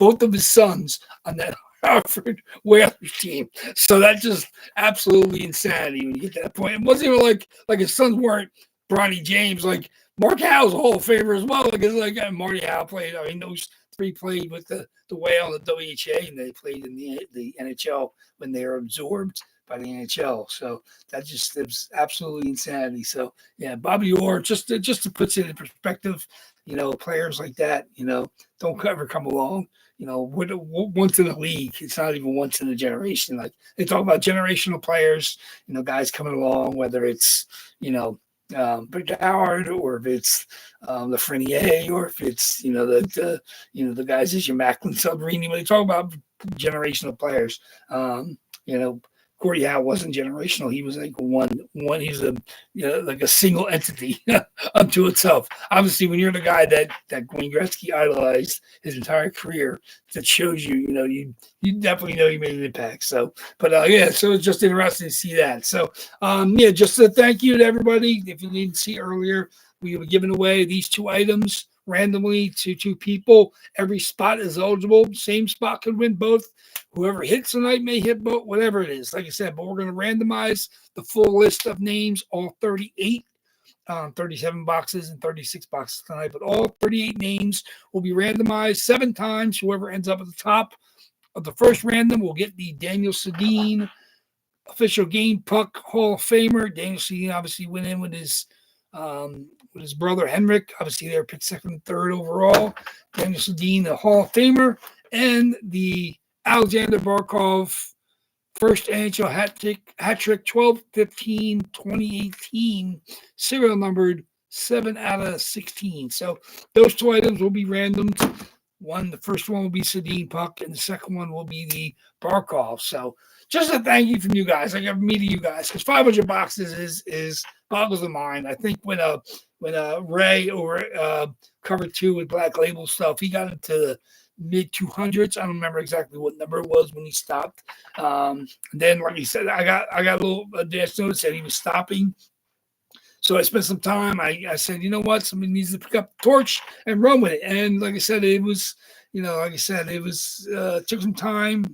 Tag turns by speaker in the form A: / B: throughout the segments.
A: both of his sons on that Hartford Whalers team. So that's just absolutely insanity when you get to that point. It wasn't even like his sons weren't Bronny James. Like Mark Howe's a Hall of Famer as well. Like it's like Marty Howe played. I mean, those three played with the Whale and the WHA, and they played in the NHL when they were absorbed by the NHL. So that just is absolutely insanity. So yeah, Bobby Orr, just to put it in perspective, players like that, don't ever come along. Once in a league, it's not even once in a generation. Like they talk about generational players, guys coming along, whether it's, Victor Howard, or if it's Lafreniere, or if it's the guys as your Macklin Submarine. When they talk about generational players, Gordie Howe wasn't generational. He was like one. He's like a single entity unto itself. Obviously, when you're the guy that Wayne Gretzky idolized his entire career, that shows you definitely know you made an impact. So, but so it's just interesting to see that. So, just a thank you to everybody. If you didn't see earlier, we were giving away these 2 items randomly to 2 people. Every spot is eligible. Same spot could win both. Whoever hits tonight may hit both, whatever it is. Like I said, but we're going to randomize the full list of names, all 38, 37 boxes and 36 boxes tonight. But all 38 names will be randomized 7 times. Whoever ends up at the top of the first random will get the Daniel Sedin official game puck Hall of Famer. Daniel Sedin obviously went in with his brother Henrik. Obviously, they were picked 2nd and 3rd overall. Daniel Sedin, the Hall of Famer, and the Alexander Barkov first NHL hat trick 12/15/2018, serial numbered 7 out of 16. So those 2 items will be randomed. The first one will be Sedin puck, and the second one will be the Barkov. So just a thank you from you guys. I got me to you guys, because 500 boxes is boggles the mind. I think when Ray over cover 2 with Black Label stuff, he got into the mid 200s. I don't remember exactly what number it was when he stopped. And then, like he said, I got a little advance notice that he was stopping. So I spent some time. I said, you know what? Somebody needs to pick up the torch and run with it. And like I said, it was, took some time.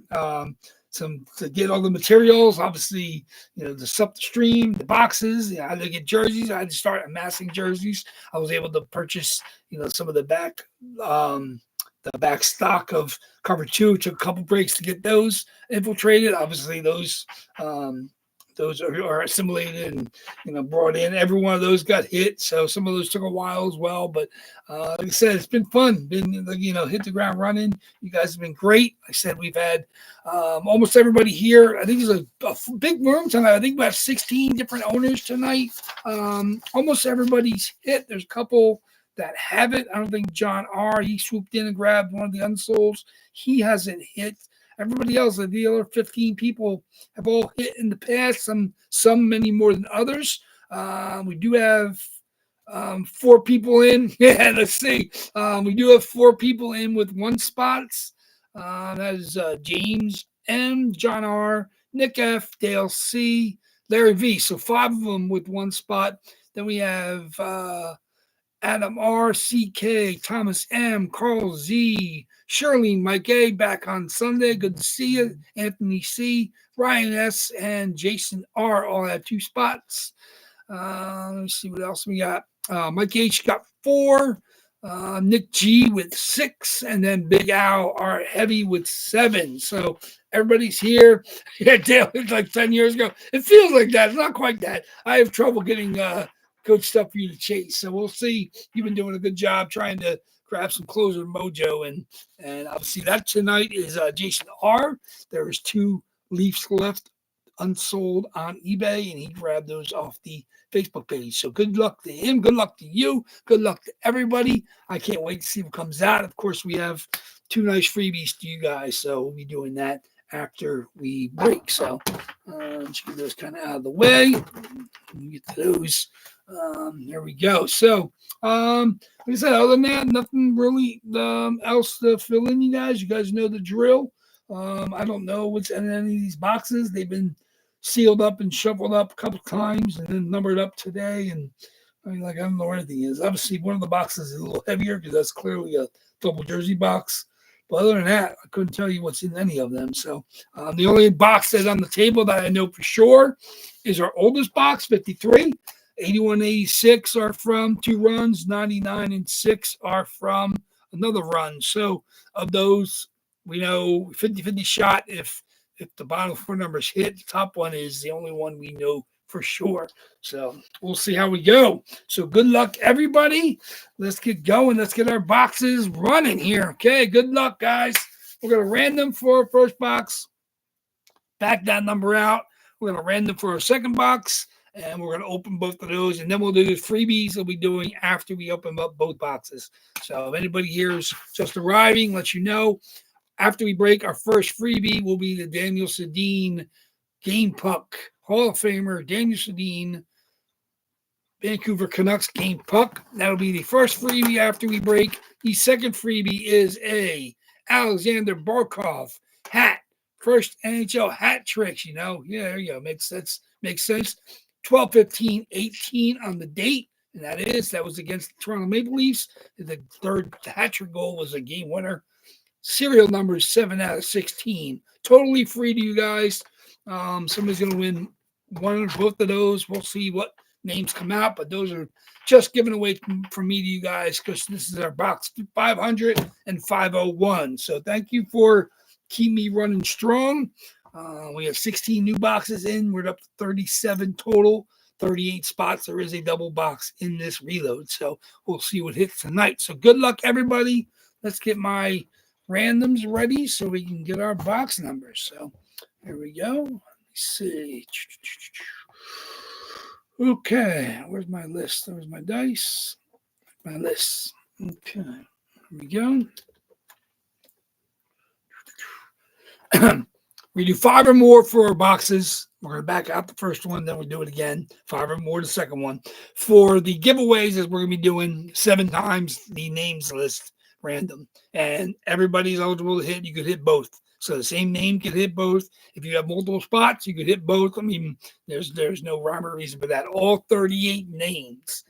A: To get all the materials, obviously, the stuff to stream, the boxes. I had to get jerseys. I had to start amassing jerseys. I was able to purchase, some of the back stock of cover 2. Took a couple breaks to get those infiltrated. Obviously, those are assimilated and brought in. Every one of those got hit, so some of those took a while as well. But like I said, it's been fun. Been hit the ground running. You guys have been great. Like I said, we've had almost everybody here. I think there's a big room tonight. I think we have 16 different owners tonight. Almost everybody's hit. There's a couple that haven't. I don't think John R. He swooped in and grabbed one of the unsolds. He hasn't hit. Everybody else, the other 15 people, have all hit in the past. Some many more than others. We do have 4 people in. Yeah, let's see. We do have 4 people in with 1 spots. That is James M, John R, Nick F, Dale C, Larry V. So 5 of them with 1 spot. Then we have Adam R, CK, Thomas M, Carl Z, Shirley, Mike A, back on Sunday. Good to see you. Anthony C, Ryan S, and Jason R all have 2 spots. Let's see what else we got. Mike H got 4. Nick G with 6, and then Big Al are heavy with 7. So everybody's here. Yeah, Dale, it's like 10 years ago. It feels like that. It's not quite that. I have trouble getting good stuff for you to chase. So we'll see. You've been doing a good job trying to grab some closer mojo, and obviously that tonight is Jason R. There is 2 Leafs left unsold on eBay, and he grabbed those off the Facebook page. So good luck to him. Good luck to you. Good luck to everybody. I can't wait to see what comes out. Of course, we have 2 nice freebies to you guys, so we'll be doing that after we break. So let's get those kind of out of the way. Get to those. There we go. So like I said, other than that, nothing really else to fill in, you guys. You guys know the drill. I don't know what's in any of these boxes. They've been sealed up and shuffled up a couple times and then numbered up today. And I don't know where anything is. Obviously, one of the boxes is a little heavier because that's clearly a double jersey box. But other than that, I couldn't tell you what's in any of them. So the only box that's on the table that I know for sure is our oldest box, 53. 81, 86 are from 2 runs. 99 and 6 are from another run. So of those, we know 50-50 shot if the bottom 4 numbers hit. The top one is the only one we know for sure. So we'll see how we go. So good luck, everybody. Let's get going. Let's get our boxes running here. Okay, good luck, guys. We're going to random for our first box. Back that number out. We're going to random for our second box. And we're going to open both of those. And then we'll do the freebies that we'll be doing after we open up both boxes. So if anybody here is just arriving, let you know. After we break, our first freebie will be the Daniel Sedin Game Puck. Hall of Famer Daniel Sedin, Vancouver Canucks Game Puck. That'll be the first freebie after we break. The second freebie is a Alexander Barkov hat. First NHL hat tricks, you know. Yeah, there you go. Makes sense. 12/15/18 on the date. And that was against the Toronto Maple Leafs. The third hat trick goal was a game winner. Serial number is 7 out of 16. Totally free to you guys. Somebody's going to win one or both of those. We'll see what names come out, but those are just given away from me to you guys because this is our box 500 and 501. So thank you for keeping me running strong. We have 16 new boxes in. We're up to 37 total, 38 spots. There is a double box in this reload. So we'll see what hits tonight. So good luck, everybody. Let's get my randoms ready so we can get our box numbers. So here we go. Let me see. Okay, where's my list? There's my dice. My list. Okay, here we go. We do 5 or more for our boxes. We're going to back out the first one, then we'll do it again. 5 or more the second one. For the giveaways, as we're going to be doing 7 times the names list random. And everybody's eligible to hit. You could hit both. So the same name could hit both. If you have multiple spots, you could hit both. I mean, there's no rhyme or reason for that. All 38 names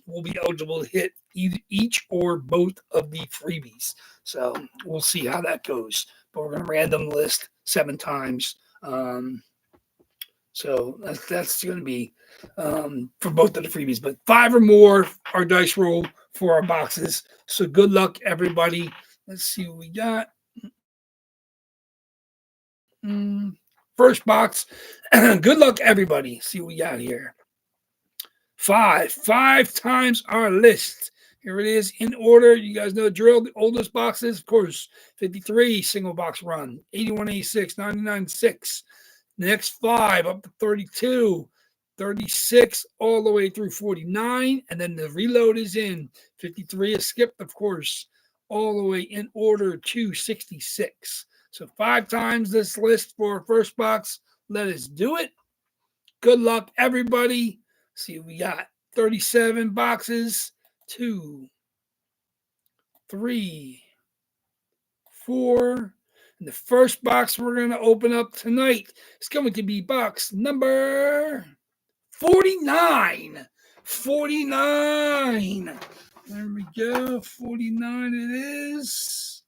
A: will be eligible to hit each or both of the freebies. So we'll see how that goes. But we're going to random list 7 times. So that's going to be for both of the freebies. But 5 or more our dice roll for our boxes. So good luck, everybody. Let's see what we got. First box. Good luck, everybody. See what we got here. 5 times our list. Here it is in order. You guys know the drill. The oldest boxes, of course, 53 single box run, 81, 86, 99, 6. Next 5 up to 32, 36 all the way through 49. And then the reload is in. 53 is skipped, of course, all the way in order to 66. So 5 times this list for our first box. Let us do it. Good luck, everybody. See, we got 37 boxes. 2, 3, 4. And the first box we're going to open up tonight is going to be box number 49. 49. There we go. 49 it is.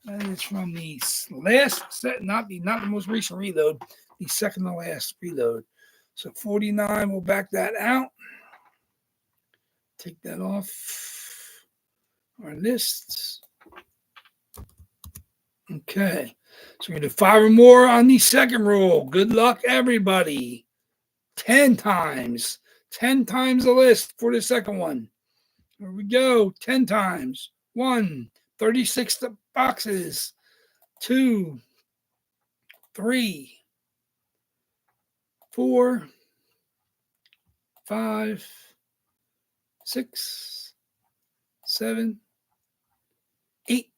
A: That is from the last set, not the most recent reload, the second to last reload. So 49, we'll back that out. Take that off our lists. Okay. So we're going to do 5 or more on the second roll. Good luck, everybody. 10 times. 10 times the list for the second one. Here we go. 10 times. 1, 36 boxes. 2, 3, 4, 5, 6, 7, 8,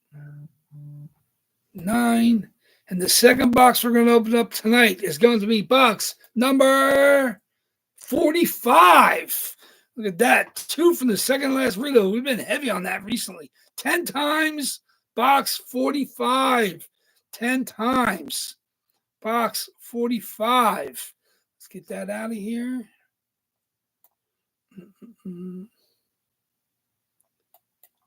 A: 9. And the second box we're going to open up tonight is going to be box number 45. Look at that. 2 from the second last reload. We've been heavy on that recently. 10 times box 45. 10 times box 45. Let's get that out of here.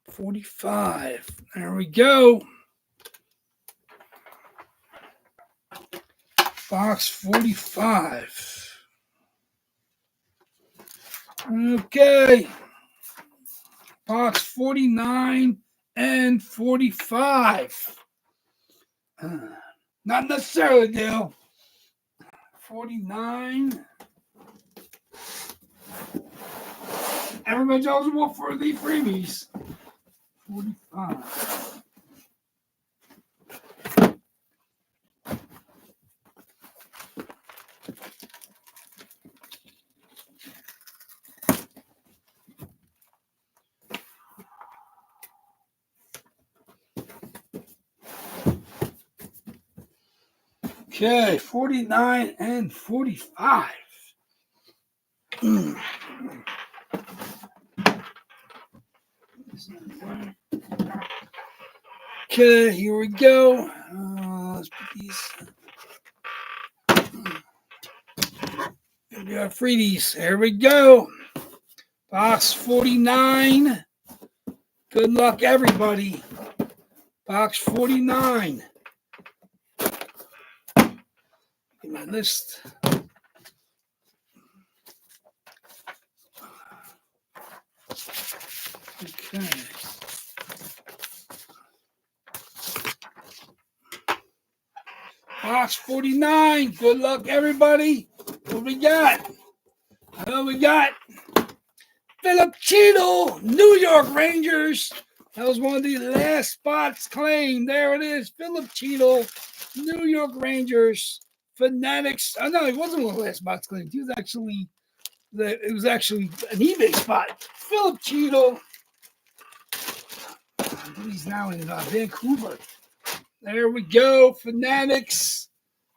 A: 45. There we go. Box 45. Okay. Box 49 and 45. Not necessarily, Dale. 49. Everybody's eligible for the freebies. 45. Okay, 49 and 45. Okay, here we go. Let's put these. We got freebies. Here we go. Box 49. Good luck, everybody. Box 49. Get my list. Okay. Box 49. Good luck, everybody. What we got? We got Philip Cheadle, New York Rangers. That was one of the last spots claimed. There it is. Philip Cheadle, New York Rangers. Fanatics. Oh, no, it wasn't one of the last spots claimed. It was actually an eBay spot. Philip Cheadle. He's now in Vancouver. There we go. Fanatics.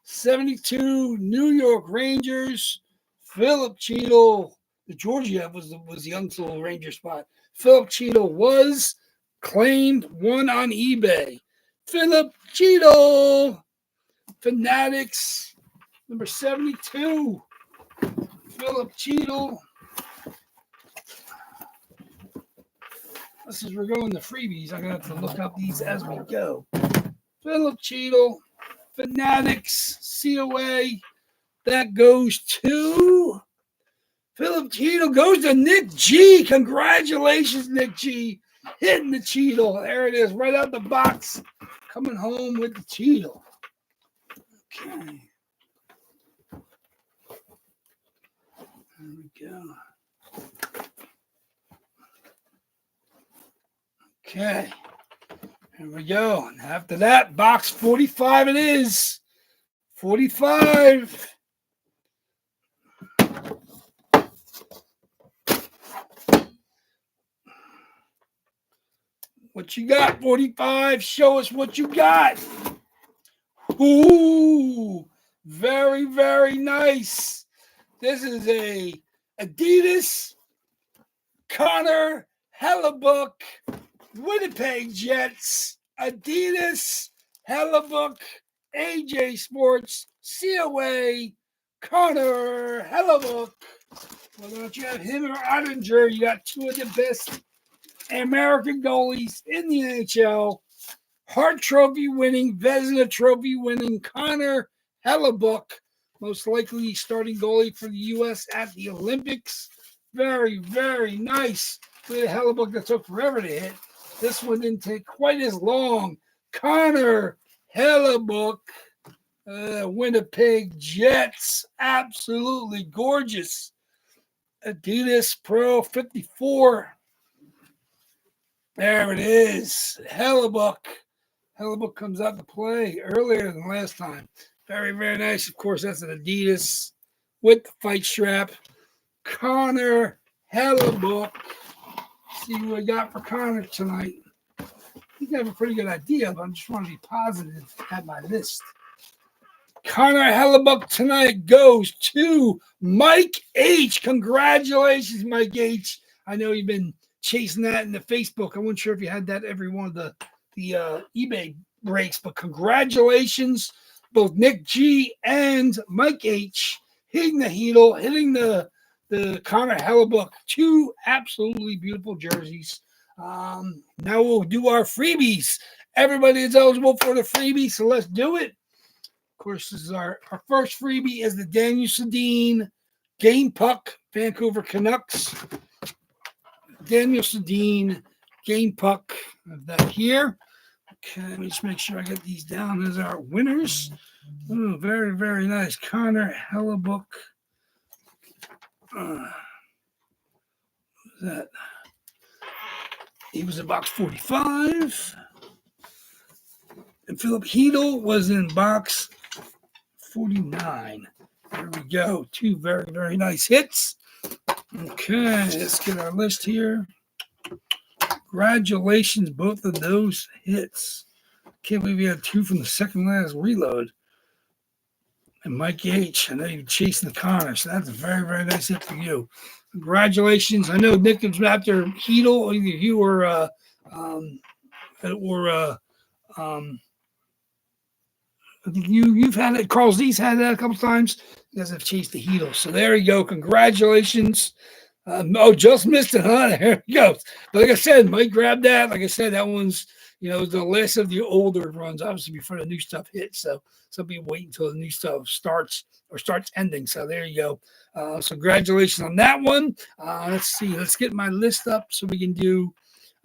A: 72, New York Rangers. Philip Cheadle. The Georgia was the Youngsville Ranger spot. Philip Cheadle was claimed, one on eBay. Philip Cheadle. Fanatics. Number 72. Philip Cheadle. As we're going to freebies, I'm going to have to look up these as we go. Philip Cheadle, Fanatics, COA. That goes to Philip Cheadle. Goes to Nick G. Congratulations, Nick G. Hitting the Cheadle. There it is, right out the box. Coming home with the Cheadle. Okay. There we go. Okay, here we go. And after that, box 45 it is. 45. What you got, 45? Show us what you got. Ooh, very, very nice. This is a Adidas Connor Hellebuck Winnipeg Jets, Adidas, Hellebuck, AJ Sports, COA, Connor Hellebuck. Whether or not you have him or Ottinger, you got two of the best American goalies in the NHL. Hart Trophy winning, Vezina Trophy winning Connor Hellebuck, most likely starting goalie for the U.S. at the Olympics. Very, very nice. Look at Hellebuck that took forever to hit. This one didn't take quite as long. Connor Hellebuck, Winnipeg Jets. Absolutely gorgeous. Adidas Pro 54. There it is. Hellebuck. Hellebuck comes out to play earlier than last time. Very, very nice. Of course, that's an Adidas with the fight strap. Connor Hellebuck. See what we got for Connor tonight. I think I have a pretty good idea, but I just want to be positive at my list. Connor Hellebuck tonight goes to Mike H. Congratulations, Mike H. I know you've been chasing that in the Facebook. I wasn't sure if you had that every one of the eBay breaks, but congratulations, both Nick G and Mike H. hitting the Heedle, hitting the Connor Hellebuck, two absolutely beautiful jerseys. Now we'll do our freebies. Everybody is eligible for the freebies, so let's do it. Of course, this is our first freebie is the Daniel Sedin Game Puck Vancouver Canucks. Daniel Sedin Game Puck. I have that here. Okay, let me just make sure I get these down as our winners. Oh, very, very nice. Connor Hellebuck. That he was in box 45. And Philip Hedel was in box 49. There we go. Two very, very nice hits. Okay, let's get our list here. Congratulations, both of those hits. Can't believe we had two from the second last reload. And Mike H., I know you're chasing the corner, so that's a very, very nice hit for you. Congratulations. I know Nick was after Hedel, either you or I think you've had it. Carl Z's had that a couple times. You guys have chased the Hedel. So there you go. Congratulations. Just missed it, huh? There it goes. But like I said, Mike grabbed that. Like I said, that one's, the last of the older runs, obviously, before the new stuff hits. So some people wait until the new stuff starts ending. So there you go. So congratulations on that one. Let's see. Let's get my list up so we can do,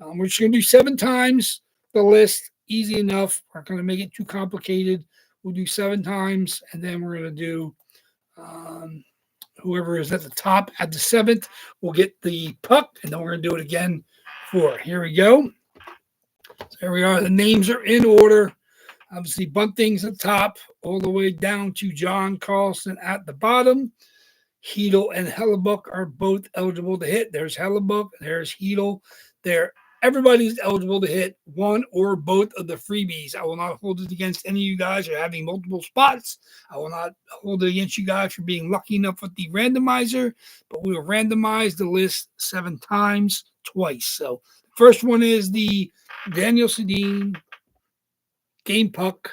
A: we're just going to do 7 times the list. Easy enough. We're not going to make it too complicated. We'll do 7 times, and then we're going to do whoever is at the top at the 7th will get the puck, and then we're going to do it again for. Here we go. So here we are. The names are in order. Obviously, Bunting's at the top, all the way down to John Carlson at the bottom. Hedel and Hellebuck are both eligible to hit. There's Hellebuck. There's Hedel. Everybody's eligible to hit one or both of the freebies. I will not hold it against any of you guys for having multiple spots. I will not hold it against you guys for being lucky enough with the randomizer, but we will randomize the list 7 times, twice. So the first one is the Daniel Sedin Game Puck,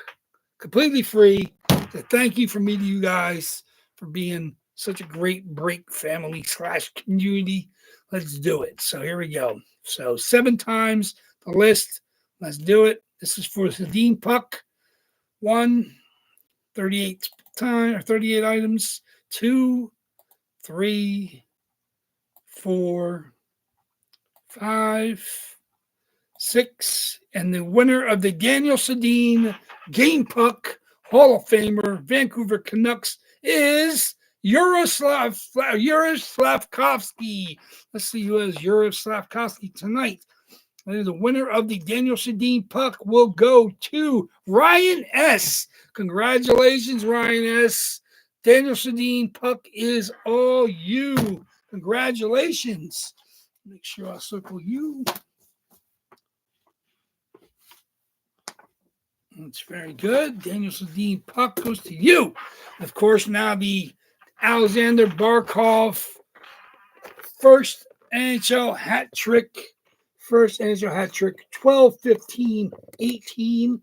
A: completely free. So thank you from me to you guys for being such a great break family / community. Let's do it. So here we go. So 7 times the list. Let's do it. This is for the Sedin Puck. 1, 38 time or 38 items. 2, 3, 4, 5, 6. And the winner of the Daniel Sedin Game Puck Hall of Famer Vancouver Canucks is Yaroslav Slavkovsky. Let's see who has Yaroslav Slavkovsky tonight. The winner of the Daniel Sedin Puck will go to Ryan S. Congratulations, Ryan S. Daniel Sedin Puck is all you. Congratulations. Make sure I circle you. That's very good. Daniel Sedin Puck goes to you. Of course, now the Alexander Barkov first NHL hat trick. 12, 15, 18. I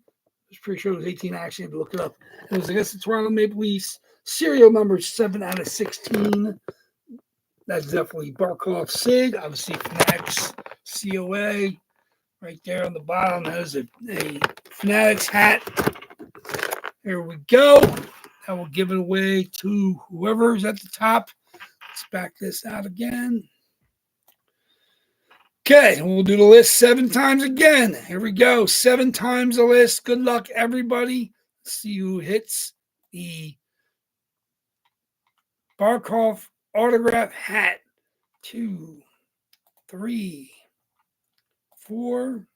A: was pretty sure it was 18. I actually had to look it up. It was against the Toronto Maple Leafs. Serial number 7 out of 16. That's definitely Barkov Sig. Obviously, Fanatics COA. Right there on the bottom. That is a Fanatics hat. Here we go. I will give it away to whoever is at the top. Let's back this out again. Okay, we'll do the list 7 times again. Here we go. 7 times the list. Good luck, everybody. Let's see who hits the Barkov autograph hat. 2, 3, 4,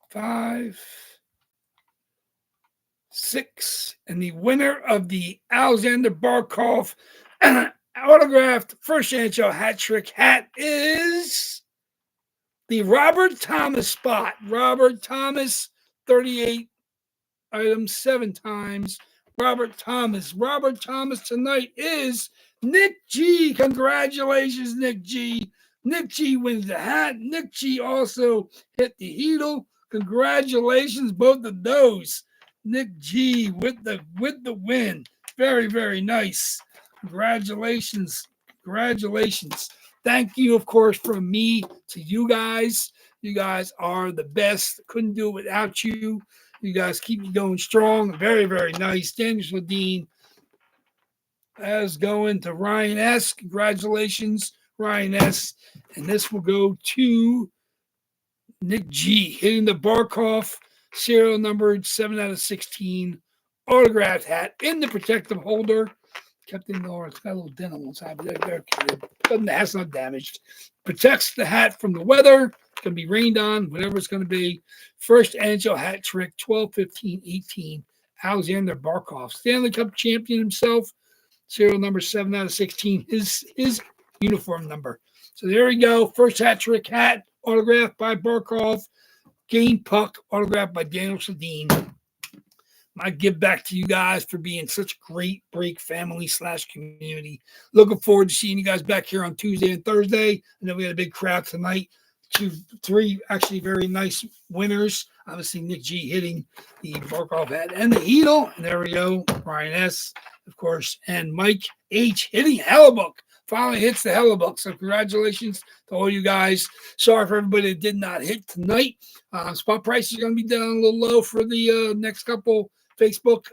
A: 5, 6. And the winner of the Alexander Barkov autographed first NHL hat trick hat is the Robert Thomas spot. Robert Thomas, 38 items, 7 times. Robert Thomas. Robert Thomas tonight is Nick G. Congratulations, Nick G. Nick G wins the hat. Nick G also hit the Hedel. Congratulations, both of those. Nick G with the win. Very, very nice. Congratulations. Congratulations. Thank you, of course, from me to you guys. You guys are the best. Couldn't do it without you. You guys keep me going strong. Very, very nice. Daniel Sladine as going to Ryan S. Congratulations, Ryan S. And this will go to Nick G. Hitting the Barkov serial numbered 7 out of 16 autographed hat in the protective holder. Kept in there. It's got a little dent on one side, but the hat's not damaged. Protects the hat from the weather. It's going to be rained on, whatever it's going to be. First NHL hat trick, 12-15-18. Alexander Barkov, Stanley Cup champion himself. Serial number 7 out of 16. His uniform number. So there we go. First hat trick hat, autographed by Barkov. Game puck, autographed by Daniel Sladine. My give back to you guys for being such a great break family / community. Looking forward to seeing you guys back here on Tuesday and Thursday. I know we had a big crowd tonight. 3 actually very nice winners. Obviously, Nick G hitting the Barkov hat and the Heedle. And there we go. Ryan S., of course, and Mike H. hitting Hellebuck. Finally hits the Hellebuck. So congratulations to all you guys. Sorry for everybody that did not hit tonight. Spot prices are going to be down a little low for the next couple Facebook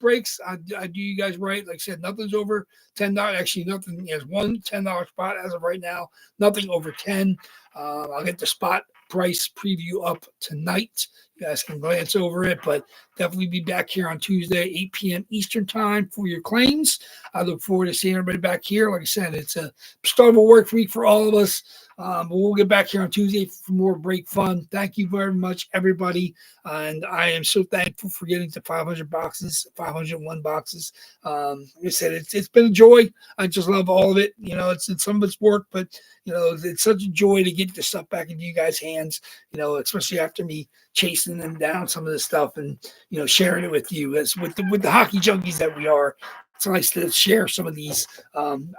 A: breaks. I do you guys right. Like I said, nothing's over $10. Actually, nothing. There's one $10 spot as of right now. Nothing over 10. I'll get the spot price preview up tonight. You guys can glance over it, but definitely be back here on Tuesday, 8 p.m. Eastern time for your claims. I look forward to seeing everybody back here. Like I said, it's a start of a work week for all of us. But we'll get back here on Tuesday for more break fun. Thank you very much, everybody. And I am so thankful for getting to 500 boxes, 501 boxes. Like I said, it's been a joy. I just love all of it. You know, it's some of it's work, but, you know, it's such a joy to get this stuff back into you guys' hands, you know, especially after me chasing them down some of this stuff and, you know, sharing it with you as with the hockey junkies that we are. It's nice to share some of these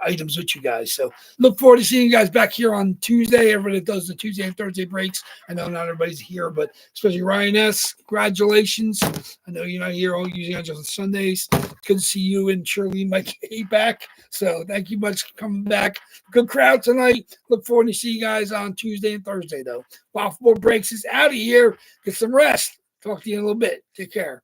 A: items with you guys. So look forward to seeing you guys back here on Tuesday. Everybody that does the Tuesday and Thursday breaks. I know not everybody's here, but especially Ryan S. Congratulations. I know you're not here all usually on just Sundays. Good to see you and Shirley Mike A back. So thank you much for coming back. Good crowd tonight. Look forward to see you guys on Tuesday and Thursday, though. WAFFLEBOARD Breaks is out of here. Get some rest. Talk to you in a little bit. Take care.